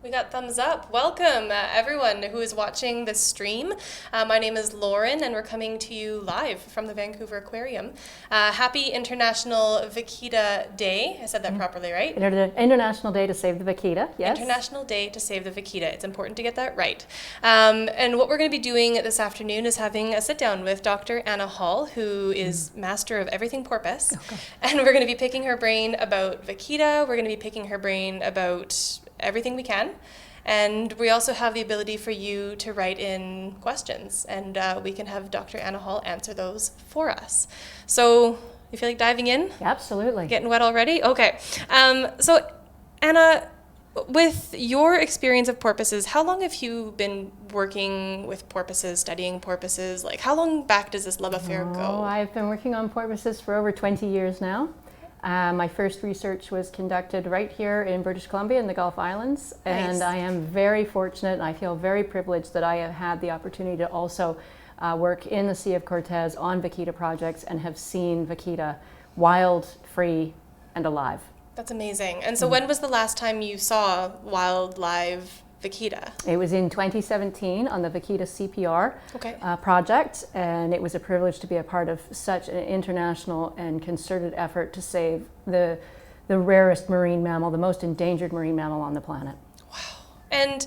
We got thumbs up. Welcome, everyone who is watching this stream. My name is Lauren, and we're coming to you live from the Vancouver Aquarium. Happy International Vaquita Day. I said that properly, right? International Day to Save the Vaquita, yes. International Day to Save the Vaquita. It's important to get that right. And what we're going to be doing this afternoon is having a sit-down with Dr. Anna Hall, who is master of everything porpoise. Okay. And we're going to be picking her brain about Vaquita. We're going to be picking her brain about everything we can. And we also have the ability for you to write in questions, and we can have Dr. Anna Hall answer those for us. So you feel like diving in? Absolutely. Getting wet already? Okay. So Anna, with your experience of porpoises, how long have you been working with porpoises, studying porpoises? Like, how long back does this love affair go? I've been working on porpoises for over 20 years now. My first research was conducted right here in British Columbia in the Gulf Islands. Nice. And I am very fortunate and I feel very privileged that I have had the opportunity to also work in the Sea of Cortez on Vaquita projects and have seen Vaquita wild, free, and alive. That's amazing. And so when was the last time you saw wild, live Vaquita? It was in 2017 on the Vaquita CPR project, and it was a privilege to be a part of such an international and concerted effort to save the rarest marine mammal, the most endangered marine mammal on the planet. Wow. And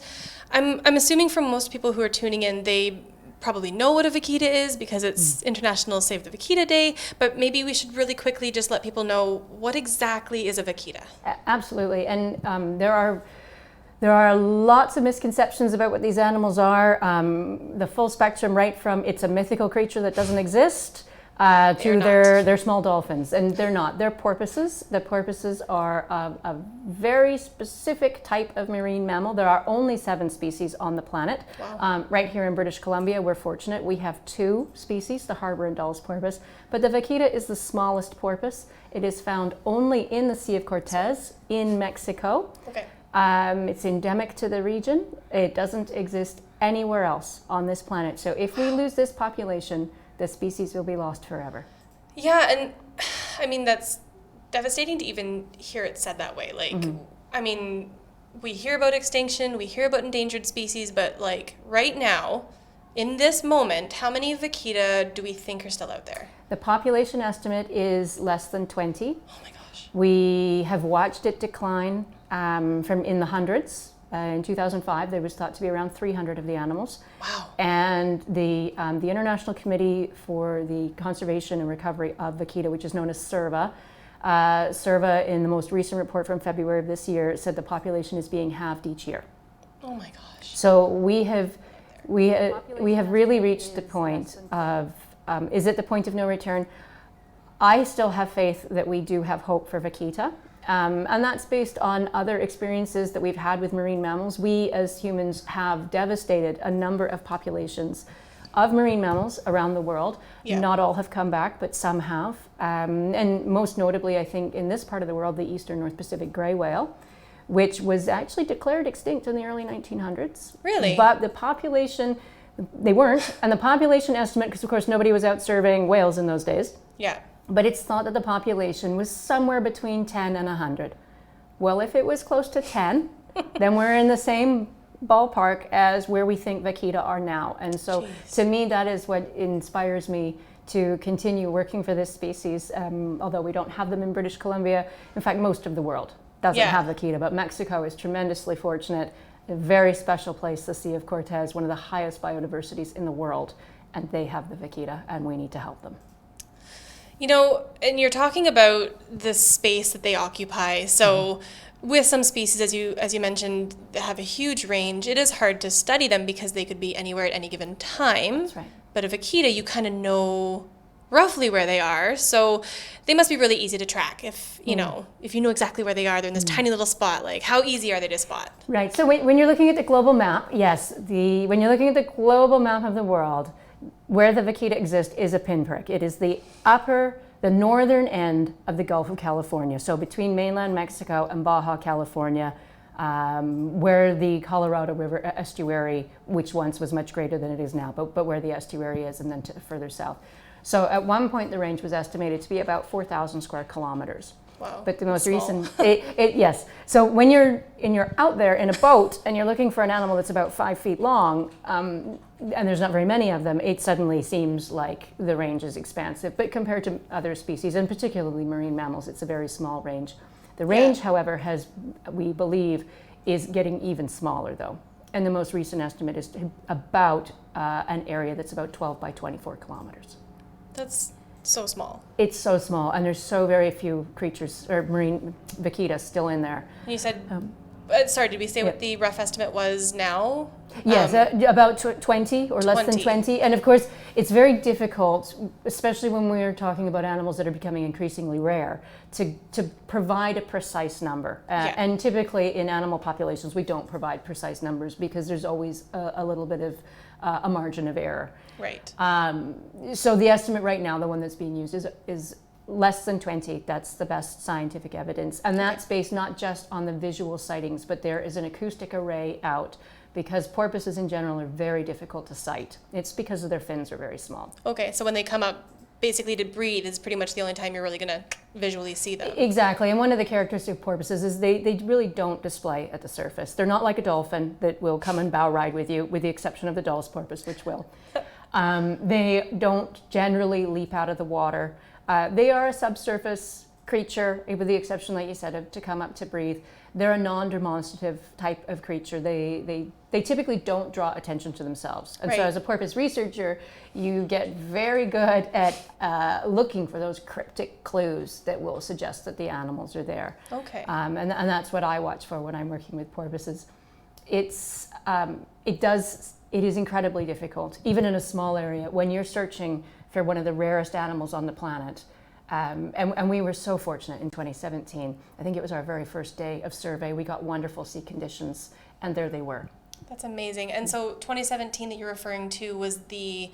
I'm assuming from most people who are tuning in, they probably know what a vaquita is because it's International Save the Vaquita Day, but maybe we should really quickly just let people know what exactly is a vaquita. Absolutely, and there are lots of misconceptions about what these animals are. The full spectrum, right from it's a mythical creature that doesn't exist to they're small dolphins, and they're not. They're porpoises. The porpoises are a very specific type of marine mammal. There are only 7 species on the planet. Wow. Right here in British Columbia, we're fortunate. We have 2 species, the Harbour and Dulles porpoise, but the vaquita is the smallest porpoise. It is found only in the Sea of Cortez in Mexico. Okay. It's endemic to the region. It doesn't exist anywhere else on this planet. So if we lose this population, the species will be lost forever. Yeah, and I mean, that's devastating to even hear it said that way. Like, I mean, we hear about extinction, we hear about endangered species, but like right now, in this moment, how many vaquita do we think are still out there? The population estimate is less than 20. Oh my gosh. We have watched it decline from in the hundreds. In 2005, there was thought to be around 300 of the animals. Wow. And the International Committee for the Conservation and Recovery of Vaquita, which is known as CIRVA, in the most recent report from February of this year, said the population is being halved each year. Oh my gosh. So we have really reached the point of, is it the point of no return? I still have faith that we do have hope for Vaquita. And that's based on other experiences that we've had with marine mammals. We as humans have devastated a number of populations of marine mammals around the world. Yeah. Not all have come back, but some have. And most notably, I think, in this part of the world, the eastern North Pacific gray whale, which was actually declared extinct in the early 1900s. Really? But the population, they weren't. And the population estimate, because of course nobody was out surveying whales in those days. Yeah. But it's thought that the population was somewhere between 10 and 100. Well, if it was close to 10, then we're in the same ballpark as where we think vaquita are now. And so to me, that is what inspires me to continue working for this species, although we don't have them in British Columbia. In fact, most of the world doesn't have vaquita, but Mexico is tremendously fortunate. A very special place, the Sea of Cortez, one of the highest biodiversities in the world, and they have the vaquita, and we need to help them. You know, and you're talking about the space that they occupy. So with some species, as you mentioned, that have a huge range, it is hard to study them because they could be anywhere at any given time. That's right. But a vaquita, you kind of know roughly where they are. So they must be really easy to track if you know exactly where they are. They're in this tiny little spot. Like, how easy are they to spot? Right. So when you're looking at the global map, yes, when you're looking at the global map of the world, where the vaquita exists is a pinprick. It is the northern end of the Gulf of California. So between mainland Mexico and Baja California, where the Colorado River estuary, which once was much greater than it is now, but where the estuary is, and then further south. So at one point, the range was estimated to be about 4,000 square kilometers. Wow. But the most Small. recent, yes. So when you're out there in a boat and you're looking for an animal that's about 5 feet long, and there's not very many of them, it suddenly seems like the range is expansive. But compared to other species, and particularly marine mammals, it's a very small range. The range, however, we believe, is getting even smaller though. And the most recent estimate is about an area that's about 12 by 24 kilometers. That's so small. It's so small, and there's so very few creatures or marine vaquitas still in there. And you said, sorry, did we say what the rough estimate was now? Yes, about 20 or less than 20. And of course, it's very difficult, especially when we're talking about animals that are becoming increasingly rare, to provide a precise number. And typically in animal populations, we don't provide precise numbers because there's always a little bit of a margin of error. Right. So the estimate right now, the one that's being used, is less than 20. That's the best scientific evidence. And that's based not just on the visual sightings, but there is an acoustic array out because porpoises in general are very difficult to sight. It's because of their fins are very small. Okay, so when they come up basically to breathe is pretty much the only time you're really going to visually see them. Exactly, and one of the characteristics of porpoises is they really don't display at the surface. They're not like a dolphin that will come and bow ride with you, with the exception of the Dall's porpoise, which will. They don't generally leap out of the water. They are a subsurface creature, with the exception, like you said, of to come up to breathe. They're a non-demonstrative type of creature. They typically don't draw attention to themselves. And so as a porpoise researcher, you get very good at looking for those cryptic clues that will suggest that the animals are there. Okay. And that's what I watch for when I'm working with porpoises. It is incredibly difficult, even in a small area, when you're searching for one of the rarest animals on the planet. And we were so fortunate in 2017. I think it was our very first day of survey. We got wonderful sea conditions, and there they were. That's amazing. And so 2017 that you're referring to was the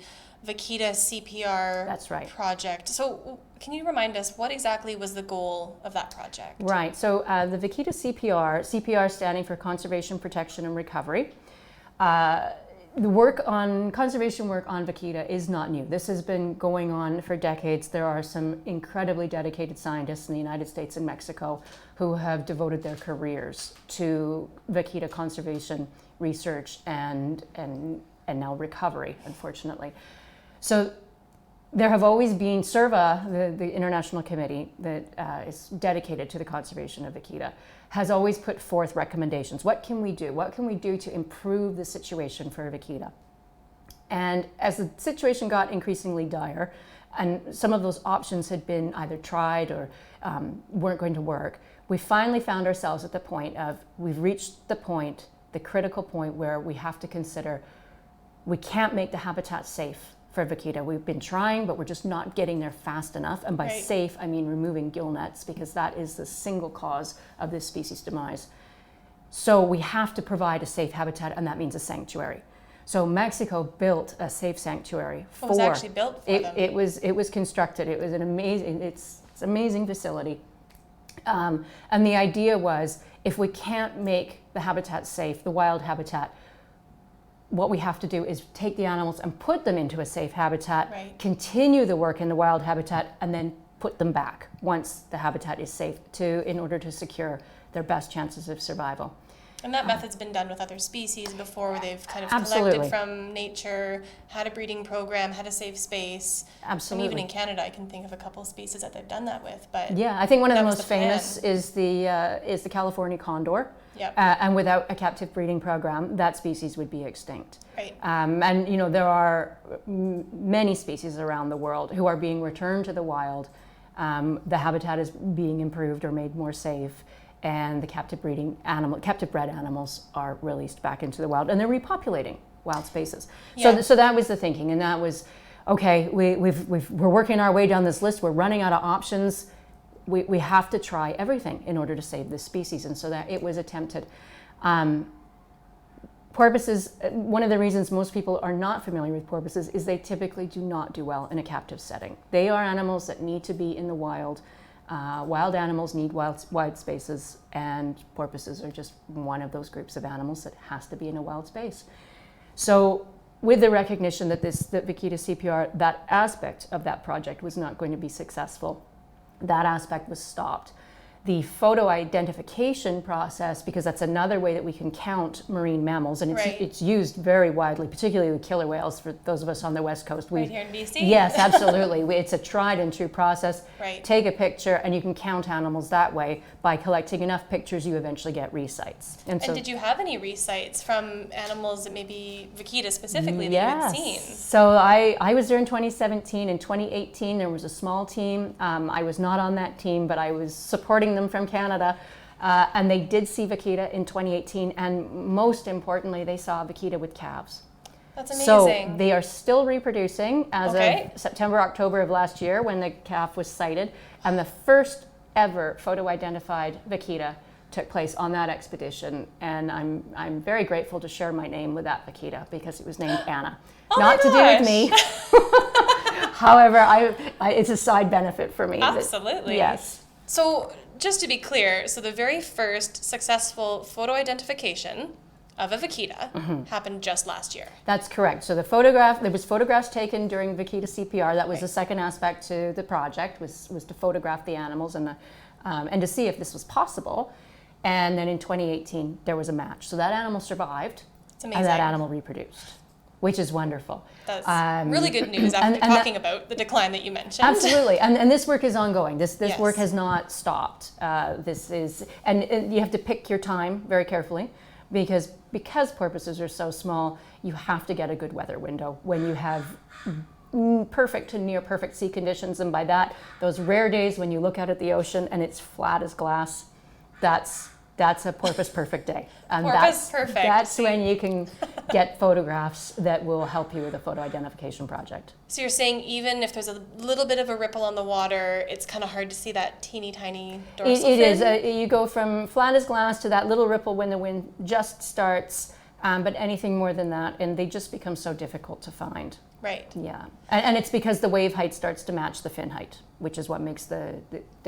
Vaquita CPR That's right. project. So can you remind us what exactly was the goal of that project? Right. So the Vaquita CPR standing for Conservation, Protection, and Recovery. The conservation work on vaquita is not new. This has been going on for decades. There are some incredibly dedicated scientists in the United States and Mexico who have devoted their careers to vaquita conservation research and now recovery, unfortunately. So there have always been CIRVA, the international committee that is dedicated to the conservation of vaquita, has always put forth recommendations. What can we do? What can we do to improve the situation for vaquita? And as the situation got increasingly dire, and some of those options had been either tried or weren't going to work, we finally found ourselves at the point of, we've reached the critical point where we have to consider, we can't make the habitat safe for vaquita. We've been trying, but we're just not getting there fast enough. And by safe, I mean removing gill nets, because that is the single cause of this species demise. So we have to provide a safe habitat, and that means a sanctuary. So Mexico built a safe sanctuary It was actually built for them. It was constructed. It was an amazing facility. And the idea was, if we can't make the habitat safe, the wild habitat, what we have to do is take the animals and put them into a safe habitat, continue the work in the wild habitat, and then put them back once the habitat is safe in order to secure their best chances of survival. And that method's been done with other species before, where they've kind of Absolutely. collected from nature, had a breeding program, had a safe space. Absolutely. And even in Canada, I can think of a couple of species that they've done that with. But yeah, I think one of the was most the plan. famous is the California condor. Yep. And without a captive breeding program, that species would be extinct. Right. And you know, there are many species around the world who are being returned to the wild. The habitat is being improved or made more safe, and the captive bred animals are released back into the wild, and they're repopulating wild spaces. Yeah. So that was the thinking, and that was, okay, we're working our way down this list. We're running out of options. We have to try everything in order to save this species, and so that it was attempted. Porpoises, one of the reasons most people are not familiar with porpoises is they typically do not do well in a captive setting. They are animals that need to be in the wild. Wild animals need wide spaces, and porpoises are just one of those groups of animals that has to be in a wild space. So with the recognition that Vaquita CPR, that aspect of that project was not going to be successful, that aspect was stopped. the photo identification process, because that's another way that we can count marine mammals, and it's used very widely, particularly the killer whales for those of us on the West Coast. Right here in BC? Yes, absolutely. It's a tried and true process. Right. Take a picture and you can count animals that way. By collecting enough pictures, you eventually get resights. And did you have any resights from animals that maybe Vaquita specifically that you had seen? So I was there in 2017. In 2018, there was a small team. I was not on that team, but I was supporting them from Canada, and they did see Vaquita in 2018, and most importantly, they saw Vaquita with calves. That's amazing. So they are still reproducing as of September, October of last year when the calf was sighted, and the first ever photo identified Vaquita took place on that expedition, and I'm very grateful to share my name with that Vaquita because it was named Anna. Not to do with me. However, it's a side benefit for me. Absolutely. Yes. So just to be clear, so the very first successful photo identification of a Vaquita happened just last year. That's correct. So there was photographs taken during Vaquita CPR. That was the second aspect to the project, was to photograph the animals and to see if this was possible. And then in 2018, there was a match. So that animal survived, and that animal reproduced, which is wonderful. That's really good news after talking about the decline that you mentioned. Absolutely, and this work is ongoing. This work has not stopped. And you have to pick your time very carefully, because porpoises are so small, you have to get a good weather window when you have perfect to near perfect sea conditions. And by that, those rare days when you look out at the ocean and it's flat as glass, that's a porpoise perfect day. And that's when you can get photographs that will help you with a photo identification project. So you're saying even if there's a little bit of a ripple on the water, it's kind of hard to see that teeny tiny dorsal fin? It is. You go from flat as glass to that little ripple when the wind just starts, but anything more than that, and they just become so difficult to find. Right. Yeah, and it's because the wave height starts to match the fin height, which is what makes the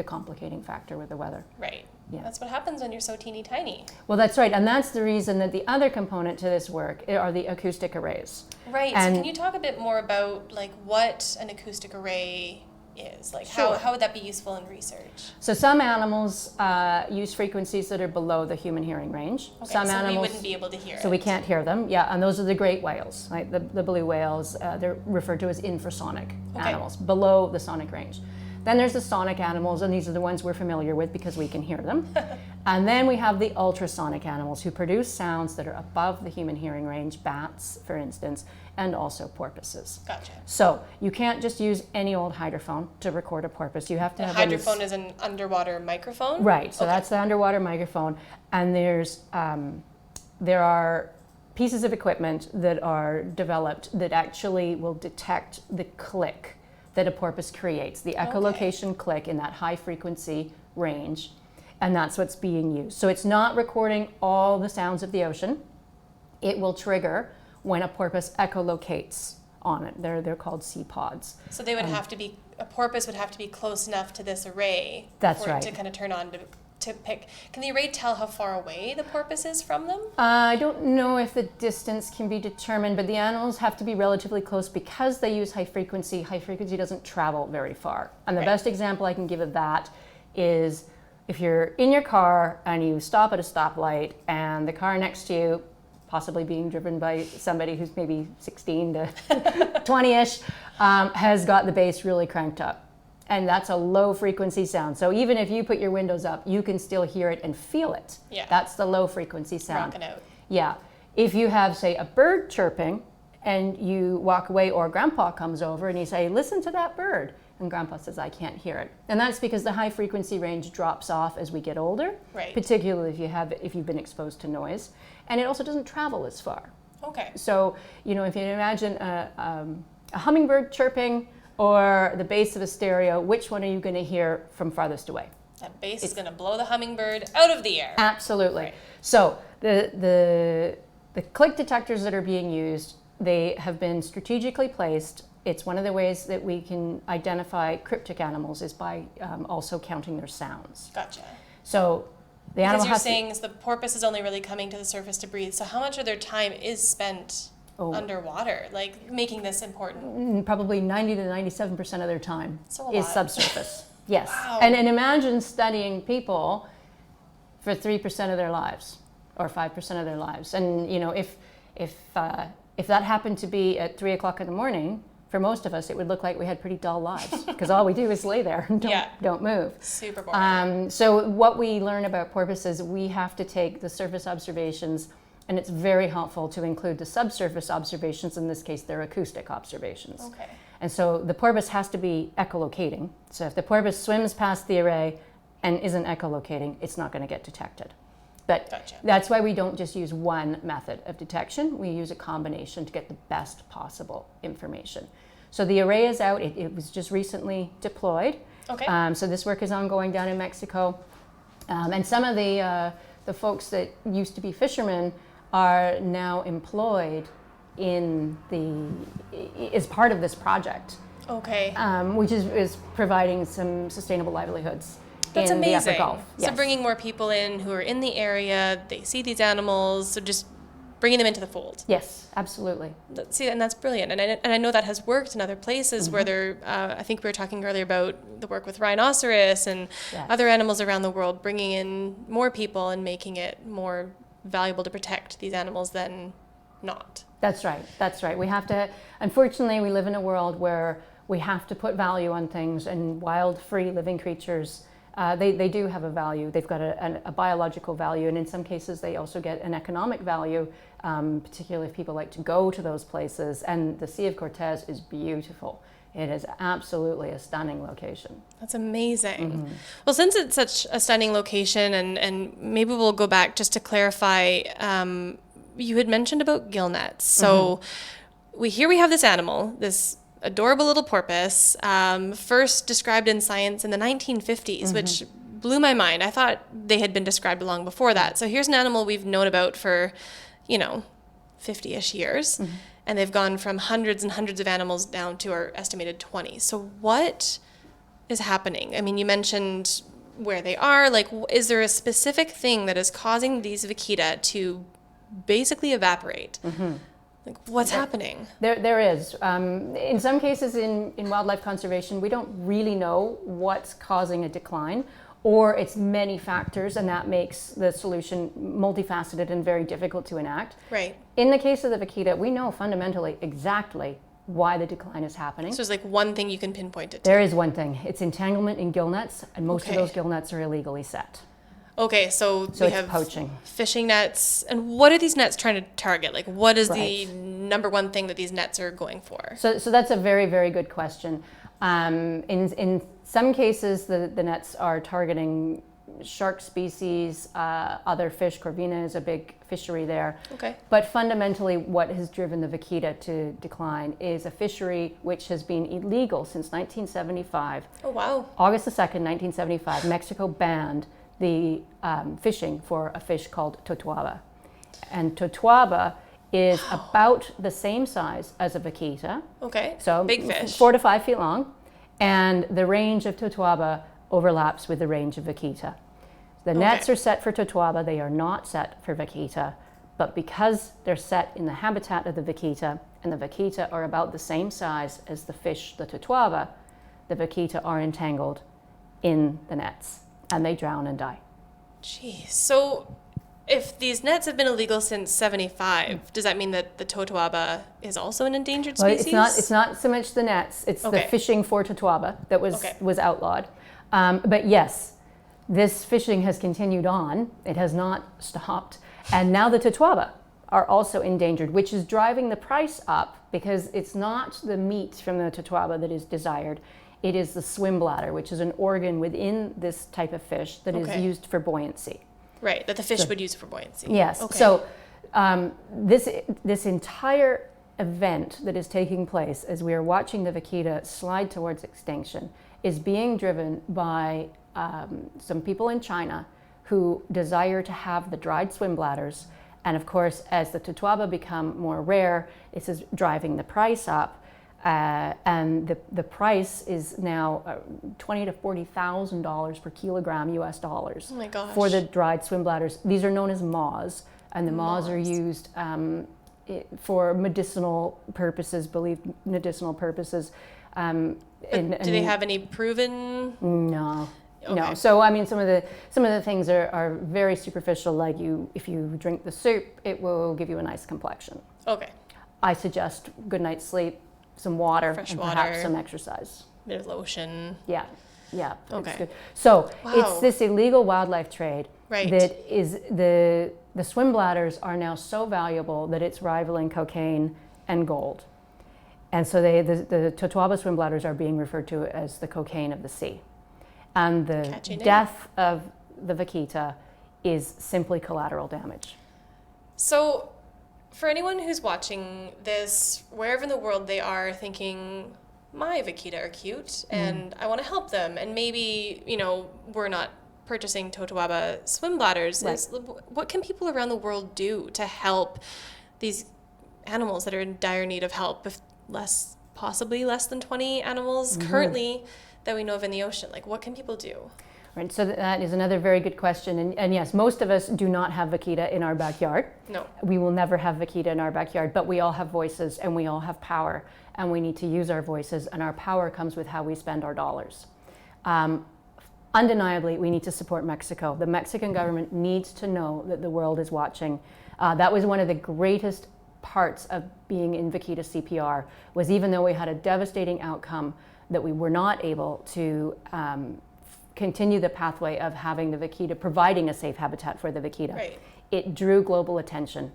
complicating factor with the weather. Right. Yeah. That's what happens when you're so teeny tiny. Well, that's right, and that's the reason that the other component to this work are the acoustic arrays. Right. So can you talk a bit more about what an acoustic array is? How would that be useful in research? So some animals use frequencies that are below the human hearing range. Okay, some so animals, we wouldn't be able to hear it. So we can't hear them, yeah, and those are the great whales, right? The blue whales, they're referred to as infrasonic animals, below the sonic range. Then there's the sonic animals, and these are the ones we're familiar with because we can hear them. And then we have the ultrasonic animals who produce sounds that are above the human hearing range, bats, for instance, and also porpoises. Gotcha. So you can't just use any old hydrophone to record a porpoise. You have to have hydrophone is an underwater microphone? Right, so that's the underwater microphone. And there are pieces of equipment that are developed that actually will detect the click that a porpoise creates, the echolocation click in that high frequency range, and that's what's being used. So it's not recording all the sounds of the ocean. It will trigger when a porpoise echolocates on it. They're called sea pods. So they would have to be, a porpoise would have to be close enough to this array for it to kind of turn on to pick. Can the array tell how far away the porpoise is from them? I don't know if the distance can be determined, but the animals have to be relatively close because they use high frequency. High frequency doesn't travel very far. And the best example I can give of that is if you're in your car and you stop at a stoplight and the car next to you, possibly being driven by somebody who's maybe 16 to 20-ish, has got the bass really cranked up. And that's a low frequency sound. So even if you put your windows up, you can still hear it and feel it. Yeah. That's the low frequency sound. Rocking out. Yeah. If you have, say, a bird chirping and you walk away, or Grandpa comes over and you say, listen to that bird. And Grandpa says, I can't hear it. And that's because the high frequency range drops off as we get older, particularly if you've been exposed to noise. And it also doesn't travel as far. Okay. So, if you imagine a hummingbird chirping or the bass of a stereo, which one are you going to hear from farthest away? That bass is going to blow the hummingbird out of the air. Absolutely. Right. So the click detectors that are being used, they have been strategically placed. It's one of the ways that we can identify cryptic animals is by also counting their sounds. Gotcha. So the animal because you're saying the porpoise is only really coming to the surface to breathe. So how much of their time is spent underwater, making this important? Probably 90 to 97% of their time is subsurface. Yes. Wow. And imagine studying people for 3% of their lives or 5% of their lives. And, you know, if that happened to be at 3 o'clock in the morning, for most of us, it would look like we had pretty dull lives because all we do is lay there and don't move. Super boring. So what we learn about porpoises, we have to take the surface observations, and it's very helpful to include the subsurface observations. In this case, they're acoustic observations. Okay. And so the porpoise has to be echolocating. So if the porpoise swims past the array and isn't echolocating, it's not going to get detected. But Gotcha. That's why we don't just use one method of detection. We use a combination to get the best possible information. So the array is out. It was just recently deployed. Okay. So this work is ongoing down in Mexico. And some of the folks that used to be fishermen are now employed as part of this project. Okay. Which is providing some sustainable livelihoods. That's in amazing. The Upper Gulf. So Yes. bringing more people in who are in the area, they see these animals, so just bringing them into the fold. Yes, absolutely. See, and that's brilliant. And I know that has worked in other places where they're, I think we were talking earlier about the work with rhinoceros and Yes. other animals around the world, bringing in more people and making it more valuable to protect these animals than not. That's right. That's right. We have to, unfortunately, we live in a world where we have to put value on things, and wild, free, living creatures, they do have a value. They've got a biological value, and in some cases they also get an economic value, particularly if people like to go to those places. And the Sea of Cortez is beautiful. It is absolutely a stunning location. That's amazing. Well, since it's such a stunning location, and maybe we'll go back just to clarify, you had mentioned about gill nets. So we have this animal, this adorable little porpoise, first described in science in the 1950s, which blew my mind. I thought they had been described long before that. So here's an animal we've known about for, 50-ish years. And they've gone from hundreds and hundreds of animals down to our estimated 20. So what is happening? I mean, you mentioned where they are. Like, is there a specific thing that is causing these vaquita to basically evaporate? Like, what's happening? There is. In some cases in wildlife conservation, we don't really know what's causing a decline, or it's many factors, and that makes the solution multifaceted and very difficult to enact. Right. In the case of the vaquita, we know fundamentally exactly why the decline is happening. So there's like one thing you can pinpoint it to. There is one thing. It's entanglement in gill nets, and most of Okay. those gill nets are illegally set. Okay, so we it's have poaching. fishing nets. And what are these nets trying to target? Like, what is the Right. number one thing that these nets are going for? So that's a very, very good question. In some cases, the nets are targeting shark species, other fish. Corvina is a big fishery there. Okay. But fundamentally, what has driven the vaquita to decline is a fishery which has been illegal since 1975. Oh, wow. August the 2nd, 1975, Mexico banned the fishing for a fish called totuaba. And totuaba is about the same size as a vaquita. Okay. So big fish. 4 to 5 feet long. And the range of totuaba overlaps with the range of vaquita. The nets are set for totuaba. They are not set for vaquita. But because they're set in the habitat of the vaquita, and the vaquita are about the same size as the fish, the totuaba, the vaquita are entangled in the nets, and they drown and die. Jeez. So if these nets have been illegal since 75, does that mean that the totuaba is also an endangered Well, species? it's not so much the nets, it's the Okay. fishing for totuaba that Okay. was outlawed. But yes, this fishing has continued on. It has not stopped. And now the totuaba are also endangered, which is driving the price up, because it's not the meat from the totuaba that is desired. It is the swim bladder, which is an organ within this type of fish that is Okay. used for buoyancy. Right, that the fish would use for buoyancy. Yes. Okay. So this entire event that is taking place as we are watching the vaquita slide towards extinction is being driven by some people in China who desire to have the dried swim bladders. And of course, as the totuaba become more rare, this is driving the price up. And the price is now $20,000 to $40,000 per kilogram US dollars Oh my gosh. for the dried swim bladders. These are known as maws, and the maws are used for medicinal purposes, believed medicinal purposes. Do they have any proven? No. Okay. No. So I mean, some of the things are very superficial. Like if you drink the soup, it will give you a nice complexion. Okay. I suggest good night's sleep, some water, Fresh and water. perhaps some exercise. Bit of lotion. Yeah. Okay. It's good. So Wow. it's this illegal wildlife trade Right. that is the swim bladders are now so valuable that it's rivaling cocaine and gold. And so the Totoaba swim bladders are being referred to as the cocaine of the sea. And the Catchy name. death of the vaquita is simply collateral damage. So, for anyone who's watching this, wherever in the world they are, thinking, my vaquita are cute, and I want to help them, and maybe, we're not purchasing Totoaba swim bladders. Right. What can people around the world do to help these animals that are in dire need of help, if possibly less than 20 animals currently that we know of in the ocean? Like, what can people do? Right, so that is another very good question. And yes, most of us do not have vaquita in our backyard. No. We will never have vaquita in our backyard, but we all have voices and we all have power, and we need to use our voices, and our power comes with how we spend our dollars. Undeniably, we need to support Mexico. The Mexican government needs to know that the world is watching. That was one of the greatest parts of being in Vaquita CPR, was even though we had a devastating outcome, that we were not able to continue the pathway of having the vaquita, providing a safe habitat for the vaquita. Right. It drew global attention,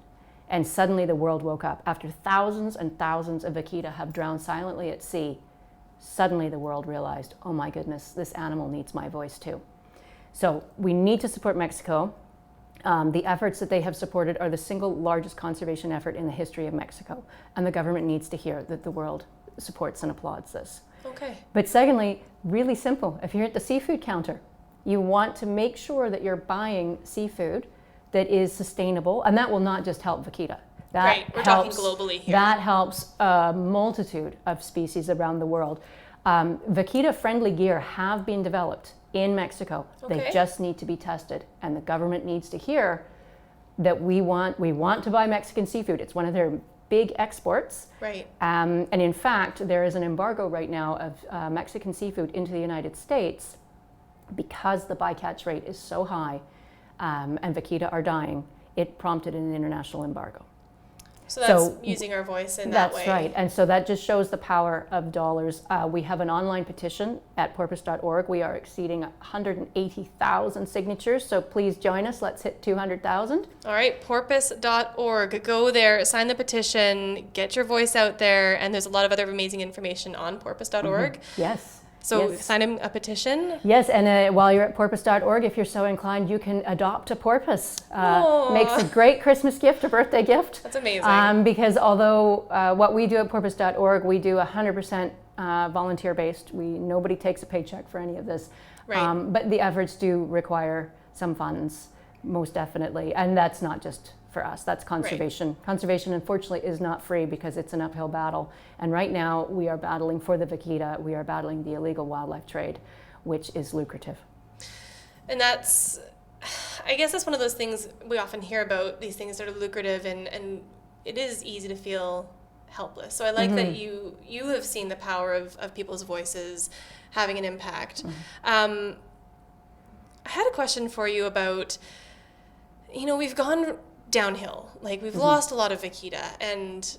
and suddenly the world woke up. After thousands and thousands of vaquita have drowned silently at sea, suddenly the world realized, oh my goodness, this animal needs my voice too. So we need to support Mexico. The efforts that they have supported are the single largest conservation effort in the history of Mexico, and the government needs to hear that the world supports and applauds this. Okay. But secondly, really simple, if you're at the seafood counter, you want to make sure that you're buying seafood that is sustainable, and that will not just help vaquita. That Right, we're talking globally here. That helps a multitude of species around the world. Vaquita-friendly gear have been developed in Mexico. Okay. They just need to be tested, and the government needs to hear that we want to buy Mexican seafood. It's one of their big exports. Right. And in fact, there is an embargo right now of Mexican seafood into the United States because the bycatch rate is so high, and vaquita are dying. It prompted an international embargo. So that's using our voice in that way. That's right. And so that just shows the power of dollars. We have an online petition at porpoise.org. We are exceeding 180,000 signatures. So please join us. Let's hit 200,000. All right, porpoise.org. Go there, sign the petition, get your voice out there. And there's a lot of other amazing information on porpoise.org. Yes. So yes. sign a petition. Yes, and while you're at porpoise.org, if you're so inclined, you can adopt a porpoise. Makes a great Christmas gift, a birthday gift. That's amazing. Because although what we do at porpoise.org, we do 100% volunteer-based. Nobody takes a paycheck for any of this. Right. But the efforts do require some funds, most definitely. And that's not just for us, that's conservation. Right. Conservation, unfortunately, is not free because it's an uphill battle. And right now, we are battling for the vaquita. We are battling the illegal wildlife trade, which is lucrative. And that's, I guess that's one of those things we often hear about, these things that are lucrative, and it is easy to feel helpless. So I like that you have seen the power of people's voices having an impact. I had a question for you about, we've gone downhill. Like, we've lost a lot of vaquita, and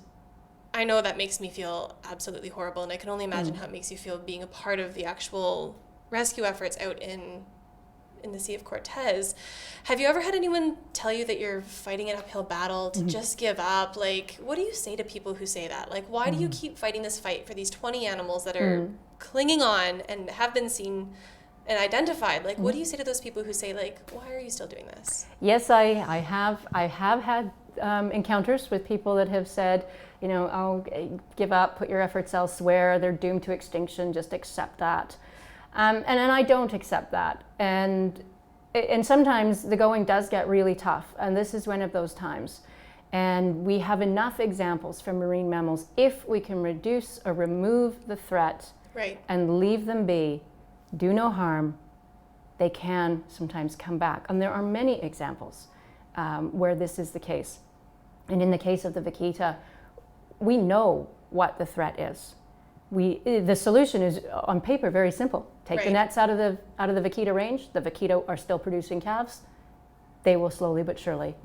I know that makes me feel absolutely horrible, and I can only imagine how it makes you feel being a part of the actual rescue efforts out in the Sea of Cortez. Have you ever had anyone tell you that you're fighting an uphill battle, to just give up? Like, what do you say to people who say that? Like, why do you keep fighting this fight for these 20 animals that are clinging on and have been seen and identified? Like, what do you say to those people who say, like, why are you still doing this? Yes, I have had encounters with people that have said, oh, give up, put your efforts elsewhere, they're doomed to extinction, just accept that. And I don't accept that. And sometimes the going does get really tough, and this is one of those times. And we have enough examples from marine mammals. If we can reduce or remove the threat and leave them be, do no harm, they can sometimes come back. And there are many examples where this is the case. And in the case of the vaquita, we know what the threat is. The solution is on paper very simple. Take the Right. nets out of the vaquita range. The vaquita are still producing calves. They will slowly but surely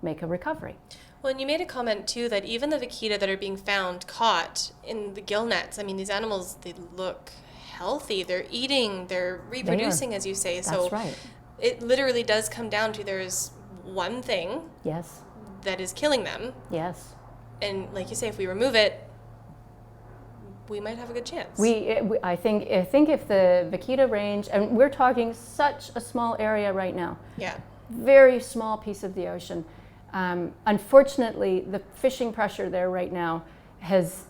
make a recovery. Well, and you made a comment too that even the vaquita that are being found caught in the gill nets, I mean, these animals, they look healthy. They're eating, they're reproducing, as you say. That's So right. it literally does come down to there's one thing Yes. that is killing them. Yes. And like you say, if we remove it, we might have a good chance. I think if the vaquita range, and we're talking such a small area right now, Yeah. very small piece of the ocean. Unfortunately, the fishing pressure there right now is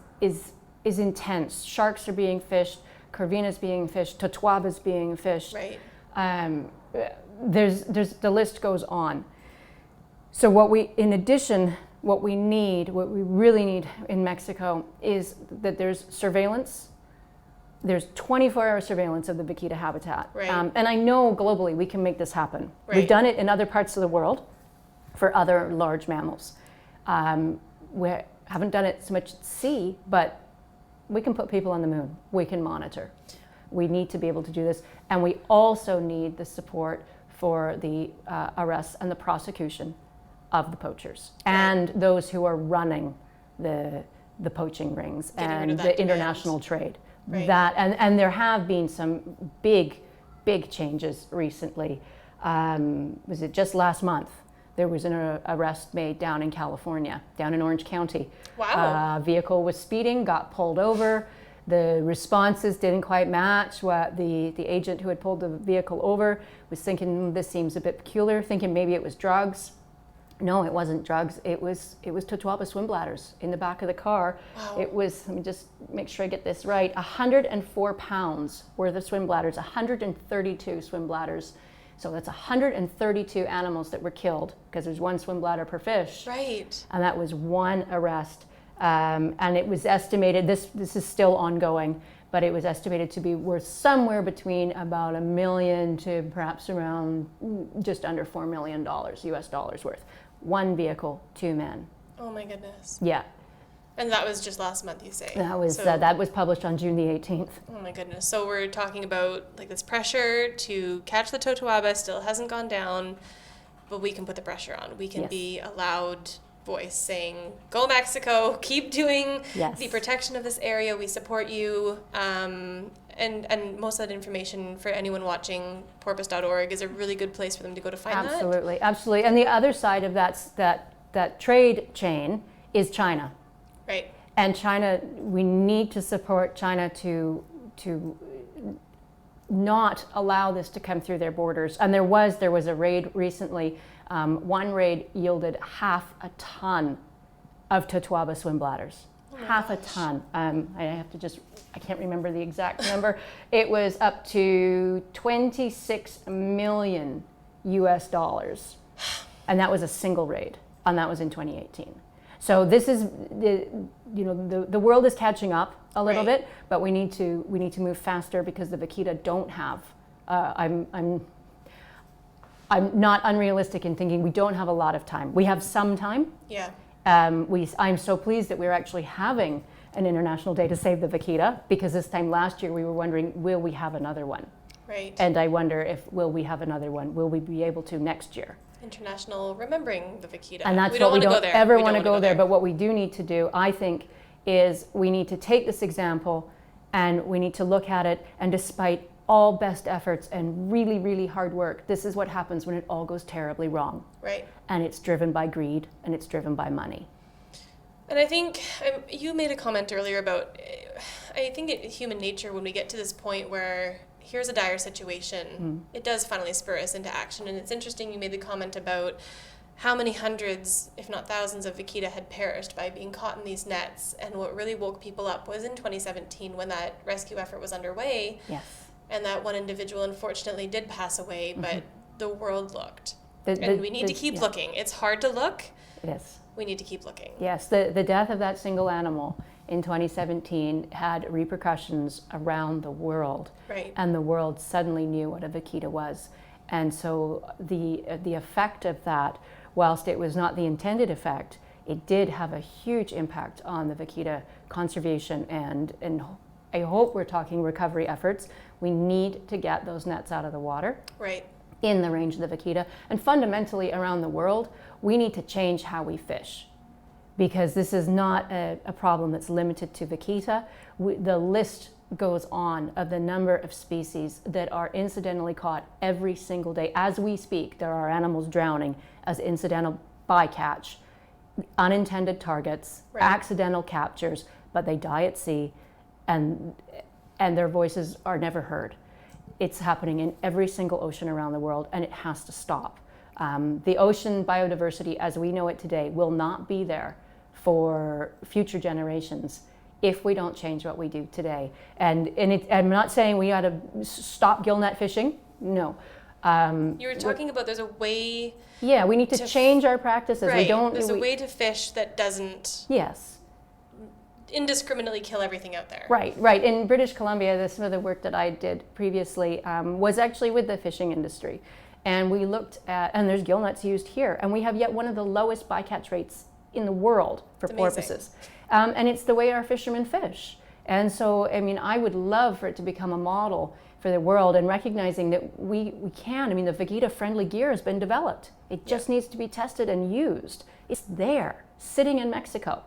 intense. Sharks are being fished, corvinas being fished, totuabas being fished. Right. There's the list goes on. So what we really need in Mexico is that there's surveillance. There's 24-hour surveillance of the vaquita habitat. Right. And I know globally we can make this happen. Right. We've done it in other parts of the world for other large mammals. We haven't done it so much at sea, but we can put people on the moon. We can monitor. We need to be able to do this. And we also need the support for the arrests and the prosecution of the poachers and those who are running the poaching rings Getting rid and of that the demand. international trade. Right. And there have been some big changes recently. Was it just last month? There was an arrest made down in California, down in Orange County. Wow. A vehicle was speeding, got pulled over. The responses didn't quite match what the agent who had pulled the vehicle over was thinking. This seems a bit peculiar, thinking maybe it was drugs. No, it wasn't drugs. It was totuaba swim bladders in the back of the car. Wow. It was, let me just make sure I get this right, 104 pounds worth of swim bladders, 132 swim bladders. So that's 132 animals that were killed because there's one swim bladder per fish. Right. And that was one arrest. And it was estimated, this is still ongoing, but it was estimated to be worth somewhere between about $1 million to perhaps around just under $4 million US dollars worth. One vehicle, 2 men. Oh my goodness. Yeah, And that was just last month, you say? that was So- that was published on June the 18th. Oh my goodness. So we're talking about like this pressure to catch the totoaba still hasn't gone down, but we can put the pressure on. We can Yes. be a loud voice saying, go Mexico, keep doing Yes. the protection of this area. We support you. And most of that information for anyone watching, porpoise.org is a really good place for them to go to find that. Absolutely. And the other side of that trade chain is China. Right. And China, we need to support China to not allow this to come through their borders. And there was a raid recently. One raid yielded 1/2 ton of totuaba swim bladders. Oh my 1/2 gosh. ton. I can't remember the exact number. It was up to 26 million US dollars. And that was a single raid. And that was in 2018. So this is, the world is catching up a little Right. bit, but we need to move faster because the vaquita don't have. I'm not unrealistic in thinking we don't have a lot of time. We have some time. Yeah. I'm so pleased that we're actually having an International Day to Save the Vaquita, because this time last year we were wondering, will we have another one? Right. And I wonder will we have another one? Will we be able to next year? International Remembering the Vaquita. And that's we what don't we want to don't go there. ever We want to don't wanna go there. But what we do need to do, I think, is we need to take this example and we need to look at it, and despite all best efforts and really, really hard work, this is what happens when it all goes terribly wrong. Right. And it's driven by greed and it's driven by money. And I think you made a comment earlier about, I think human nature, when we get to this point where here's a dire situation, it does finally spur us into action. And it's interesting you made the comment about how many hundreds, if not thousands, of vaquita had perished by being caught in these nets. And what really woke people up was in 2017 when that rescue effort was underway. Yes. And that one individual unfortunately did pass away, but the world looked. And we need to keep looking. It's hard to look. It is. We need to keep looking. Yes, the death of that single animal in 2017 had repercussions around the world. Right. And the world suddenly knew what a vaquita was. And so the effect of that, whilst it was not the intended effect, it did have a huge impact on the vaquita conservation and I hope we're talking recovery efforts. We need to get those nets out of the water. Right. In the range of the vaquita. And fundamentally around the world, we need to change how we fish, because this is not a problem that's limited to vaquita. The list goes on of the number of species that are incidentally caught every single day. As we speak, there are animals drowning as incidental bycatch, unintended targets, right. accidental captures, but they die at sea and their voices are never heard. It's happening in every single ocean around the world, and it has to stop. The ocean biodiversity as we know it today will not be there for future generations if we don't change what we do today. And I'm not saying we ought to stop gillnet fishing, no. You were talking about there's a way... Yeah, we need to change our practices. Right, there's a way to fish that doesn't... Yes. Indiscriminately kill everything out there. Right. In British Columbia, some of the work that I did previously was actually with the fishing industry. And we looked at, and there's gillnets used here, and we have yet one of the lowest bycatch rates in the world for porpoises. And it's the way our fishermen fish. And so, I mean, I would love for it to become a model for the world, and recognizing that we can. I mean, the vaquita-friendly gear has been developed. It just needs to be tested and used. It's there, sitting in Mexico.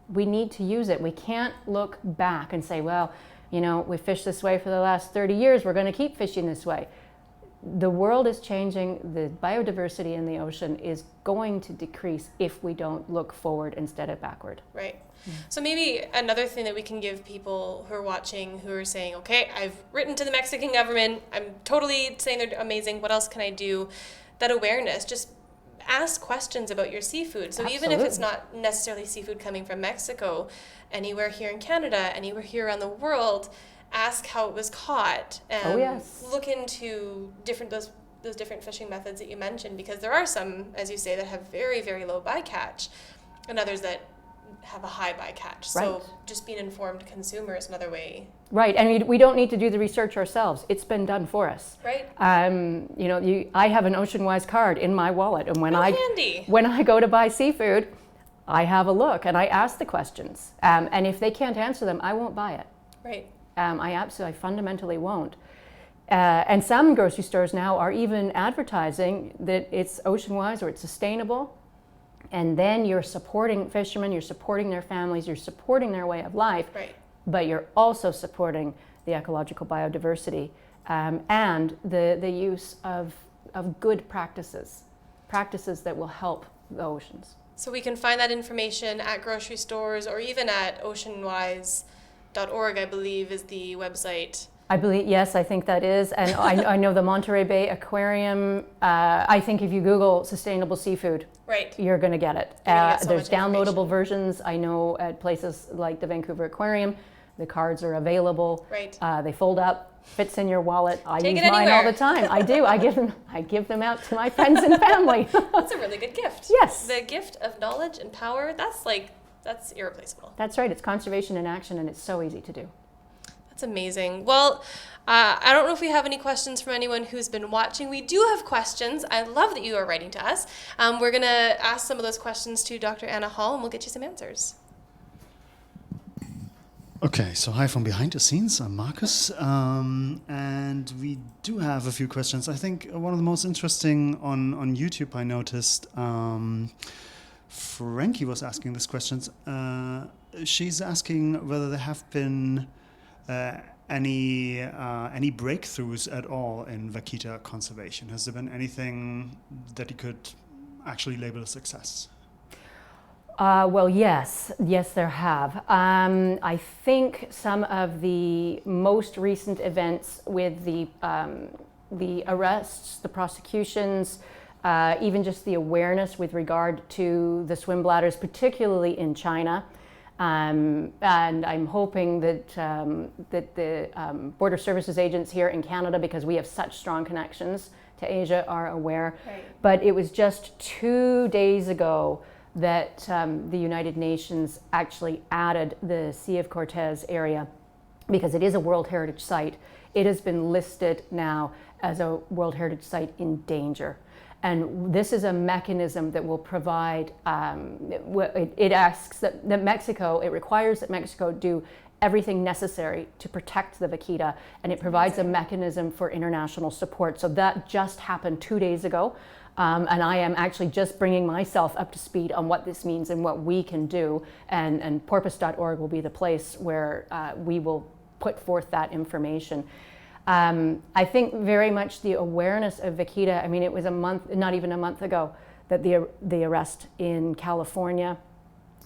We need to use it. We can't look back and say, well, you know, we fished this way for the last 30 years, we're going to keep fishing this way. The world is changing. The biodiversity in the ocean is going to decrease if we don't look forward instead of backward. Right. So maybe another thing that we can give people who are watching, who are saying, okay, I've written to the Mexican government, I'm totally saying they're amazing, what else can I do? That awareness, just ask questions about your seafood. So even if it's not necessarily seafood coming from Mexico, anywhere here in Canada, anywhere here around the world, ask how it was caught. Look into those different fishing methods that you mentioned, because there are some, as you say, that have very, very low bycatch, and others that have a high bycatch. So just being an informed consumer is another way. Right, and we don't need to do the research ourselves. It's been done for us. Right. You know, I have an Oceanwise card in my wallet, and when handy. When I go to buy seafood, I have a look and I ask the questions. And if they can't answer them, I won't buy it. Right. I fundamentally won't. And some grocery stores now are even advertising that it's Oceanwise or it's sustainable. And then you're supporting fishermen, you're supporting their families, you're supporting their way of life, but you're also supporting the ecological biodiversity and the use of good practices that will help the oceans. So we can find that information at grocery stores or even at oceanwise.org, I believe, is the website. I believe, yes, I think that is. And I know the Monterey Bay Aquarium, I think if you Google sustainable seafood, you're going to get it. There's downloadable versions. I know at places like the Vancouver Aquarium, the cards are available. They fold up, fits in your wallet. I use mine all the time. I do. I give them out to my friends and family. That's a really good gift. Yes. The gift of knowledge and power, that's irreplaceable. That's right. It's conservation in action, and it's so easy to do. That's amazing. Well, I don't know if we have any questions from anyone who's been watching. We do have questions. I love that you are writing to us. We're going to ask some of those questions to Dr. Anna Hall, and we'll get you some answers. Okay, so hi from behind the scenes. I'm Marcus, and we do have a few questions. I think one of the most interesting on YouTube I noticed, Frankie was asking these questions. She's asking whether there have been any breakthroughs at all in vaquita conservation. Has there been anything that you could actually label a success? Well, yes, there have. I think some of the most recent events with the arrests, the prosecutions, even just the awareness with regard to the swim bladders, particularly in China. And I'm hoping that the border services agents here in Canada, because we have such strong connections to Asia, are aware. But it was just 2 days ago that the United Nations actually added the Sea of Cortez area, because it is a World Heritage Site. It has been listed now as a World Heritage Site in danger. And this is a mechanism that will provide, it asks that Mexico, it requires that Mexico do everything necessary to protect the vaquita, and it provides a mechanism for international support. So that just happened 2 days ago, and I am actually just bringing myself up to speed on what this means and what we can do, and porpoise.org will be the place where we will put forth that information. I think very much the awareness of vaquita, I mean, it was a month, not even a month ago, that the arrest in California.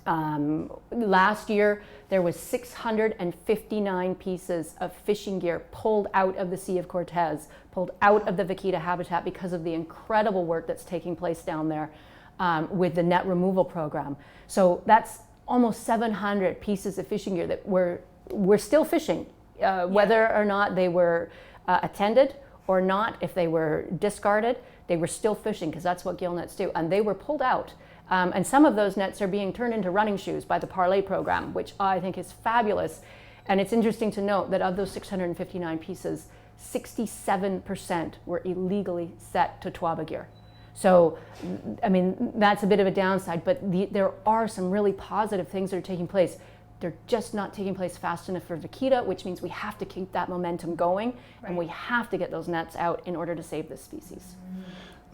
Last year, there was 659 pieces of fishing gear pulled out of the Sea of Cortez, pulled out of the vaquita habitat because of the incredible work that's taking place down there with the net removal program. So that's almost 700 pieces of fishing gear that we're still fishing, whether or not they were attended or not, if they were discarded, they were still fishing because that's what gill nets do, and they were pulled out. And some of those nets are being turned into running shoes by the Parlay program, which I think is fabulous. And it's interesting to note that of those 659 pieces, 67% were illegally set to Tuaba gear. So, I mean, that's a bit of a downside, but there are some really positive things that are taking place. They're just not taking place fast enough for vaquita, which means we have to keep that momentum going, and we have to get those nets out in order to save this species.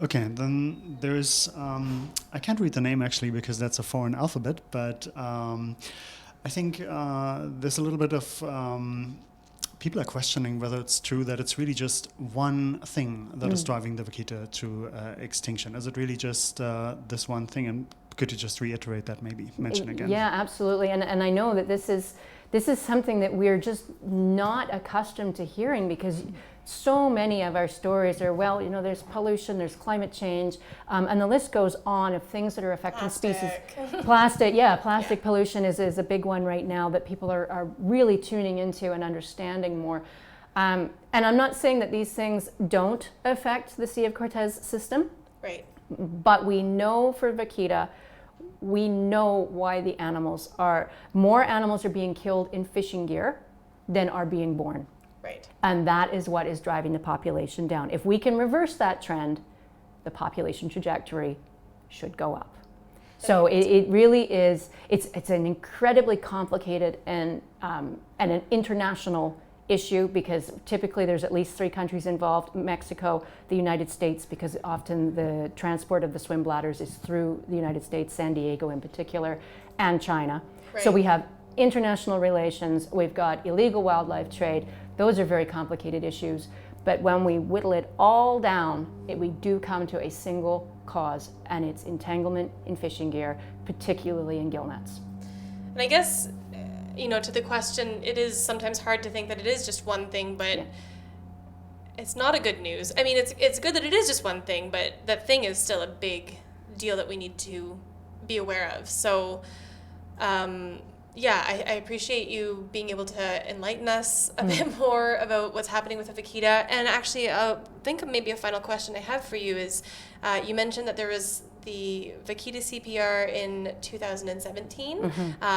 Okay, then there's, I can't read the name actually because that's a foreign alphabet, but I think there's a little bit of, people are questioning whether it's true that it's really just one thing that is driving the vaquita to extinction. Is it really just this one thing? And could you just reiterate that, maybe mention again? Yeah, absolutely. And I know that this is something that we're just not accustomed to hearing, because so many of our stories are, well, you know, there's pollution, there's climate change, and the list goes on of things that are affecting species. Plastic pollution is a big one right now that people are really tuning into and understanding more. And I'm not saying that these things don't affect the Sea of Cortez system, Right. but we know for vaquita, we know why more animals are being killed in fishing gear than are being born. Right. And that is what is driving the population down. If we can reverse that trend, the population trajectory should go up. So it really is, it's an incredibly complicated and an international issue, because typically there's at least 3 countries involved: Mexico, the United States, because often the transport of the swim bladders is through the United States, San Diego in particular, and China. Right. So we have international relations, we've got illegal wildlife trade. Those are very complicated issues, but when we whittle it all down, we do come to a single cause, and it's entanglement in fishing gear, particularly in gill nets. And I guess, you know, to the question, it is sometimes hard to think that it is just one thing, but it's not a good news. I mean, it's good that it is just one thing, but that thing is still a big deal that we need to be aware of. So, I appreciate you being able to enlighten us a bit more about what's happening with the vaquita. And actually, I think maybe a final question I have for you is, you mentioned that there was the Vaquita CPR in 2017,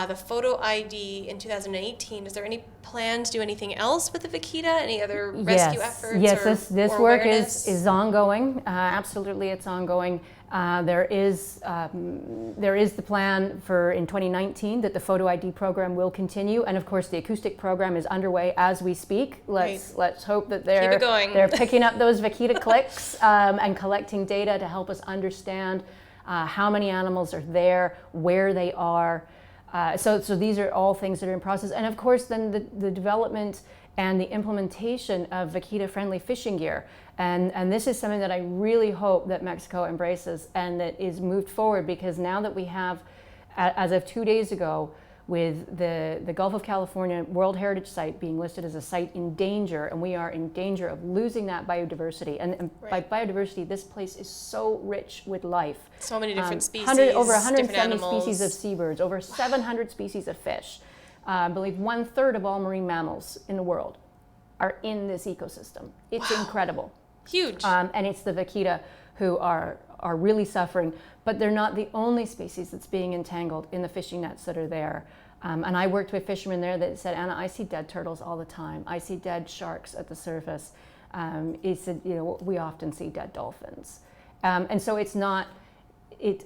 the photo ID in 2018. Is there any plan to do anything else with the vaquita? Any other rescue efforts? Yes, this work is ongoing. Absolutely, it's ongoing. There is the plan for in 2019 that the photo ID program will continue, and of course the Acoustic program is underway as we speak. Let's hope that they're picking up those vaquita clicks and collecting data to help us understand how many animals are there, where they are. So these are all things that are in process, and of course then the development and the implementation of vaquita-friendly fishing gear. And this is something that I really hope that Mexico embraces and that is moved forward, because now that we have, as of 2 days ago, with the Gulf of California World Heritage Site being listed as a site in danger, and we are in danger of losing that biodiversity. And by biodiversity, this place is so rich with life. So many different species, over 170 animals. species of seabirds, over 700 species of fish. I believe 1/3 of all marine mammals in the world are in this ecosystem. It's incredible. Huge. And it's the vaquita who are really suffering, but they're not the only species that's being entangled in the fishing nets that are there. And I worked with fishermen there that said, Anna, I see dead turtles all the time. I see dead sharks at the surface. He said, you know, we often see dead dolphins. And so it's not,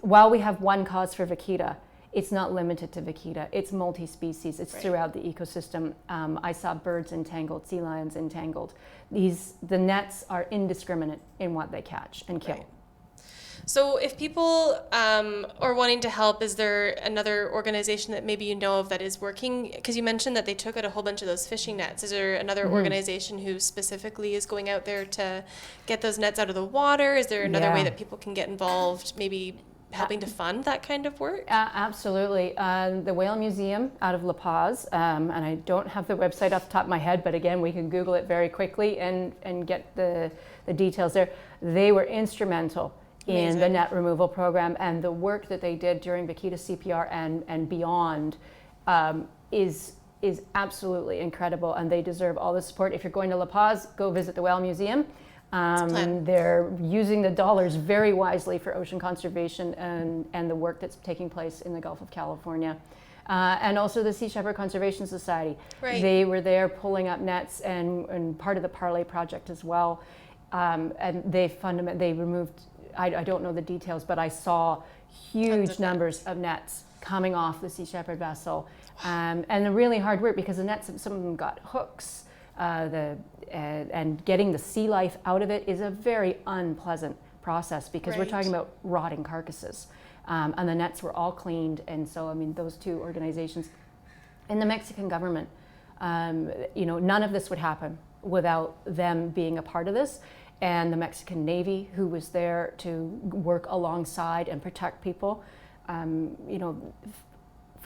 while we have one cause for vaquita, it's not limited to vaquita. It's multi-species. It's throughout the ecosystem. I saw birds entangled, sea lions entangled. The nets are indiscriminate in what they catch and kill. Right. So if people are wanting to help, is there another organization that maybe you know of that is working? Because you mentioned that they took out a whole bunch of those fishing nets. Is there another organization who specifically is going out there to get those nets out of the water? Is there another way that people can get involved, maybe helping to fund that kind of work? Absolutely. The Whale Museum out of La Paz, and I don't have the website off the top of my head, but again, we can Google it very quickly and get the details there. They were instrumental in the net removal program, and the work that they did during Vaquita CPR and beyond is absolutely incredible, and they deserve all the support. If you're going to La Paz, go visit the Whale Museum. They're using the dollars very wisely for ocean conservation and the work that's taking place in the Gulf of California. And also the Sea Shepherd Conservation Society. Right. They were there pulling up nets and part of the Parlay project as well. And they removed, I don't know the details, but I saw huge numbers of nets coming off the Sea Shepherd vessel. And the really hard work, because the nets, some of them got hooks, and getting the sea life out of it is a very unpleasant process, because we're talking about rotting carcasses. And the nets were all cleaned. And so, I mean, those two organizations and the Mexican government, none of this would happen without them being a part of this. And the Mexican Navy, who was there to work alongside and protect people.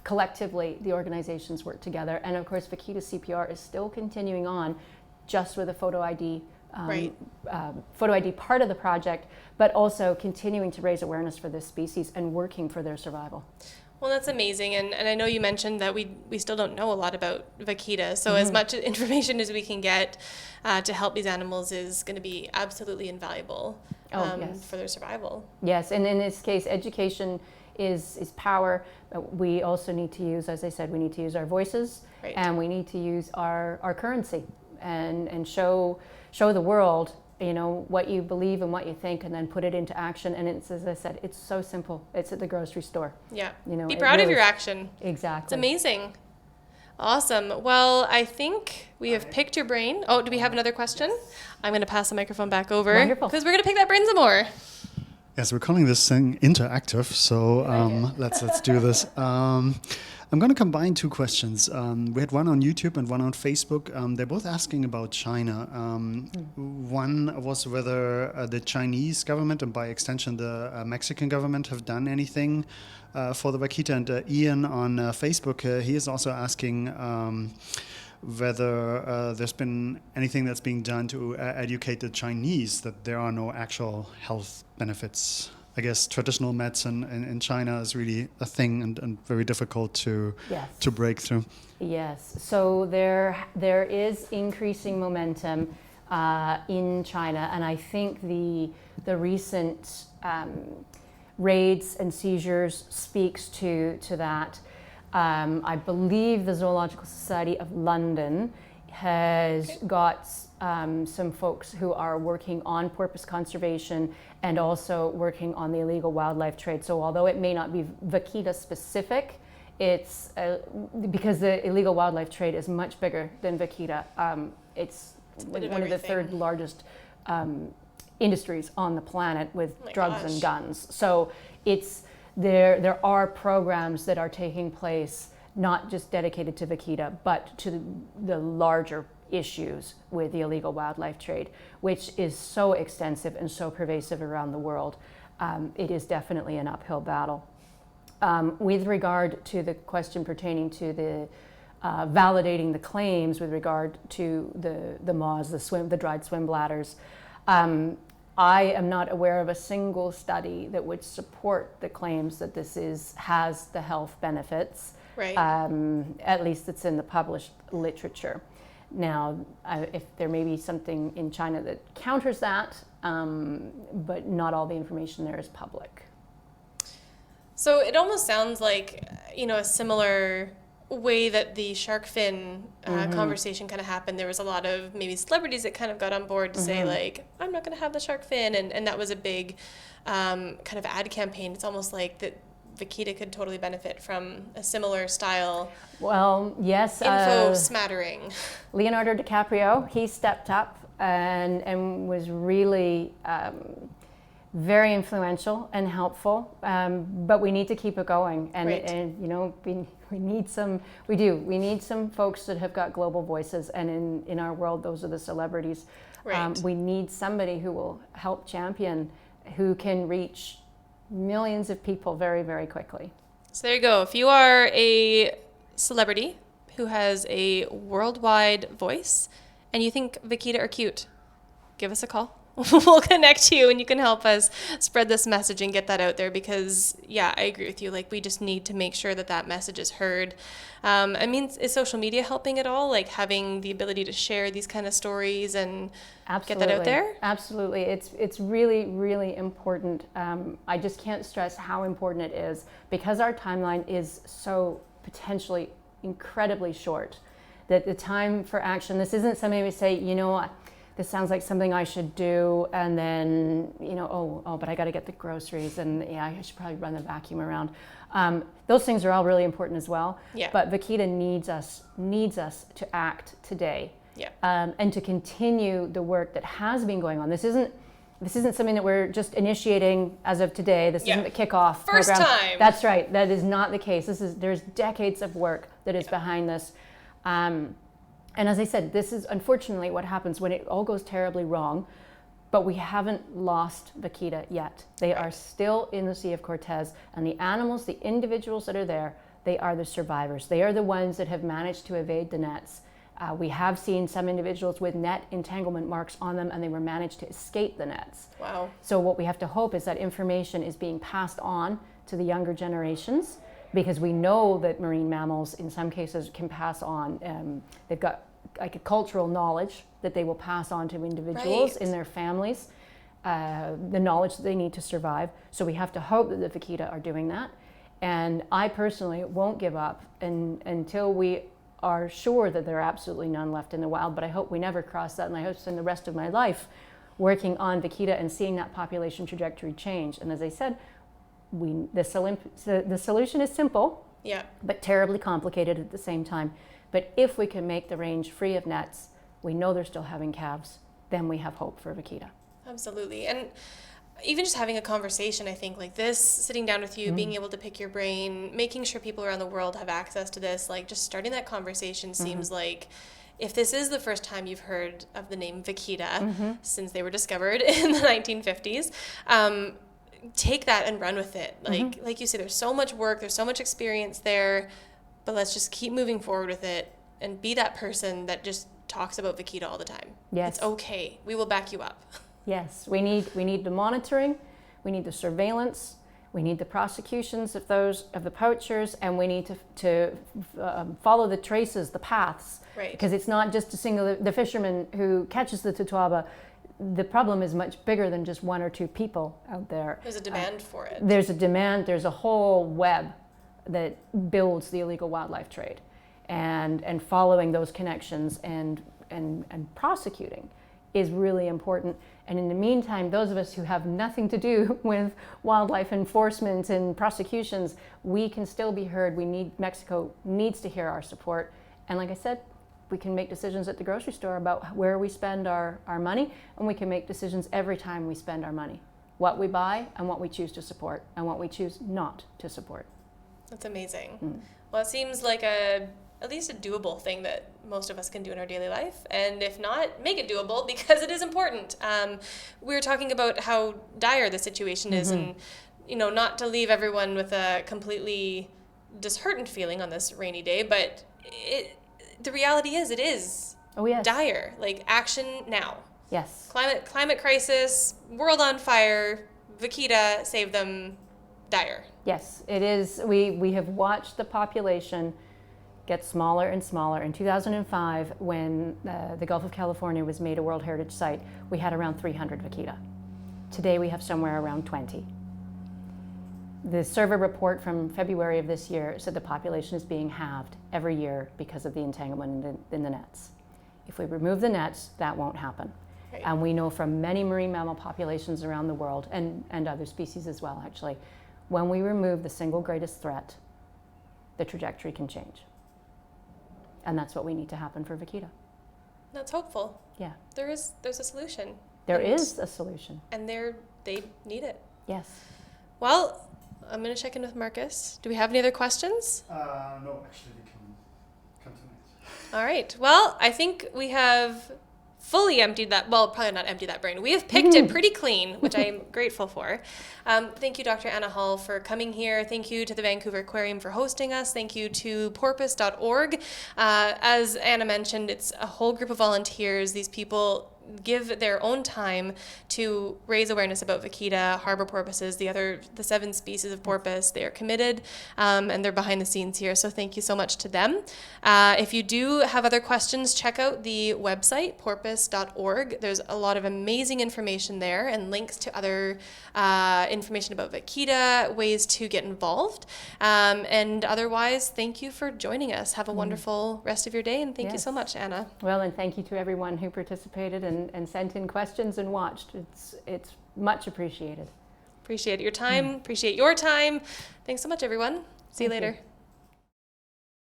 Collectively, the organizations work together. And of course, Vaquita CPR is still continuing on, just with a photo ID, photo ID part of the project, but also continuing to raise awareness for this species and working for their survival. Well, that's amazing. And I know you mentioned that we still don't know a lot about vaquita. So as much information as we can get to help these animals is going to be absolutely invaluable for their survival. Yes, and in this case, education is power. We also need to use, as I said, we need to use our voices, and we need to use our currency and show the world, what you believe and what you think, and then put it into action. And it's, as I said, it's so simple. It's at the grocery store. Yeah. Be proud of your action. Exactly. It's amazing. Awesome. Well, I think we have picked your brain. Oh, do we have another question? I'm going to pass the microphone back over. Wonderful. Because we're going to pick that brain some more. Yes, we're calling this thing interactive, so let's do this. I'm going to combine two questions. We had one on YouTube and one on Facebook. They're both asking about China. One was whether the Chinese government, and by extension the Mexican government, have done anything for the vaquita. And Ian on Facebook, he is also asking whether there's been anything that's being done to educate the Chinese that there are no actual health benefits. I guess traditional medicine in China is really a thing and very difficult to break through. Yes, so there is increasing momentum in China, and I think the recent raids and seizures speaks to that. I believe the Zoological Society of London has got some folks who are working on porpoise conservation and also working on the illegal wildlife trade. So although it may not be vaquita specific, it's because the illegal wildlife trade is much bigger than vaquita. It's one of the third largest industries on the planet, with drugs and guns. So there are programs that are taking place, not just dedicated to vaquita, but to the larger issues with the illegal wildlife trade, which is so extensive and so pervasive around the world. It is definitely an uphill battle. With regard to the question pertaining to the validating the claims with regard to the moths, the dried swim bladders, I am not aware of a single study that would support the claims that this has the health benefits. Right. At least it's in the published literature. Now, if there may be something in China that counters that, but not all the information there is public. So it almost sounds like, a similar way that the shark fin conversation kind of happened. There was a lot of maybe celebrities that kind of got on board to say, like, I'm not going to have the shark fin. And that was a big kind of ad campaign. It's almost like that Vaquita could totally benefit from a similar style Well, yes. info smattering. Leonardo DiCaprio, he stepped up and was really very influential and helpful. But we need to keep it going, and you know, we need some. We need some folks that have got global voices, and in our world, those are the celebrities. Right. We need somebody who will help champion, who can reach millions of people very, very quickly. So there you go. If you are a celebrity who has a worldwide voice and you think Vaquita are cute, give us a call. We'll connect you and you can help us spread this message and get that out there, because yeah, I agree with you. Like, we just need to make sure that that message is heard. I mean, is social media helping at all? Like, having the ability to share these kind of stories and get that out there? Absolutely. It's really, really important. I just can't stress how important it is, because our timeline is so potentially incredibly short, that the time for action, this isn't something we say, you know, this sounds like something I should do, and then, you know, oh, but I got to get the groceries, and yeah, I should probably run the vacuum around. Those things are all really important as well. Yeah. But Vaquita needs us to act today. Yeah. And to continue the work that has been going on. This isn't something that we're just initiating as of today. This isn't the kickoff First program. time. That's right. That is not the case. There's decades of work that is behind this. And as I said, this is unfortunately what happens when it all goes terribly wrong, but we haven't lost Vaquita yet. They are still in the Sea of Cortez, and the animals, the individuals that are there, they are the survivors. They are the ones that have managed to evade the nets. We have seen some individuals with net entanglement marks on them, and they were managed to escape the nets. Wow. So what we have to hope is that information is being passed on to the younger generations, because we know that marine mammals in some cases can pass on, they've got like a cultural knowledge that they will pass on to individuals in their families, the knowledge that they need to survive. So we have to hope that the Vaquita are doing that. And I personally won't give up until we are sure that there are absolutely none left in the wild, but I hope we never cross that, and I hope to spend the rest of my life working on Vaquita and seeing that population trajectory change. And as I said, the solution is simple, but terribly complicated at the same time. But if we can make the range free of nets, we know they're still having calves, then we have hope for Vaquita. Absolutely. And even just having a conversation, I think, like this, sitting down with you, being able to pick your brain, making sure people around the world have access to this, like just starting that conversation seems like, if this is the first time you've heard of the name Vaquita since they were discovered in the 1950s, take that and run with it. Like you said, there's so much work, there's so much experience there, but let's just keep moving forward with it and be that person that just talks about Vaquita all the time. Yes. It's okay. We will back you up. Yes, we need the monitoring, we need the surveillance, we need the prosecutions of the poachers, and we need to follow the traces, the paths. Right. Because it's not just the fisherman who catches the tutuaba. The problem is much bigger than just one or two people out there. There's a demand for it. There's a demand. There's a whole web that builds the illegal wildlife trade, and following those connections and prosecuting is really important. And in the meantime, those of us who have nothing to do with wildlife enforcement and prosecutions, we can still be heard. Mexico needs to hear our support. And like I said, we can make decisions at the grocery store about where we spend our money, and we can make decisions every time we spend our money. What we buy and what we choose to support and what we choose not to support. That's amazing. Well, it seems like at least a doable thing that most of us can do in our daily life. And if not, make it doable, because it is important. We were talking about how dire the situation is, and, you know, not to leave everyone with a completely disheartened feeling on this rainy day, but the reality is it is dire. Like, action now. Yes. Climate crisis, world on fire, Vaquita, save them, dire. Yes, it is. We have watched the population get smaller and smaller. In 2005, when the Gulf of California was made a World Heritage Site, we had around 300 Vaquita. Today we have somewhere around 20. The survey report from February of this year said the population is being halved every year because of the entanglement in the nets. If we remove the nets, that won't happen. Right. And we know from many marine mammal populations around the world, and other species as well, actually, when we remove the single greatest threat, the trajectory can change. And that's what we need to happen for Vaquita. That's hopeful. Yeah. There's a solution. There is a solution. And they need it. Yes. Well, I'm going to check in with Marcus. Do we have any other questions? No, actually, we can come to it. All right. Well, I think we have fully emptied that, well, probably not emptied that brain. We have picked it pretty clean, which I am grateful for. Thank you, Dr. Anna Hall, for coming here. Thank you to the Vancouver Aquarium for hosting us. Thank you to porpoise.org. As Anna mentioned, it's a whole group of volunteers. These people give their own time to raise awareness about Vaquita, harbor porpoises, the 7 species of porpoise. They are committed, and they're behind the scenes here. So thank you so much to them. If you do have other questions, check out the website, porpoise.org. There's a lot of amazing information there and links to other information about Vaquita, ways to get involved. And otherwise, thank you for joining us. Have a wonderful rest of your day, and thank you so much, Anna. Well, and thank you to everyone who participated and sent in questions and watched. It's much appreciated. Appreciate your time. Appreciate your time. Thanks so much, everyone. See you later.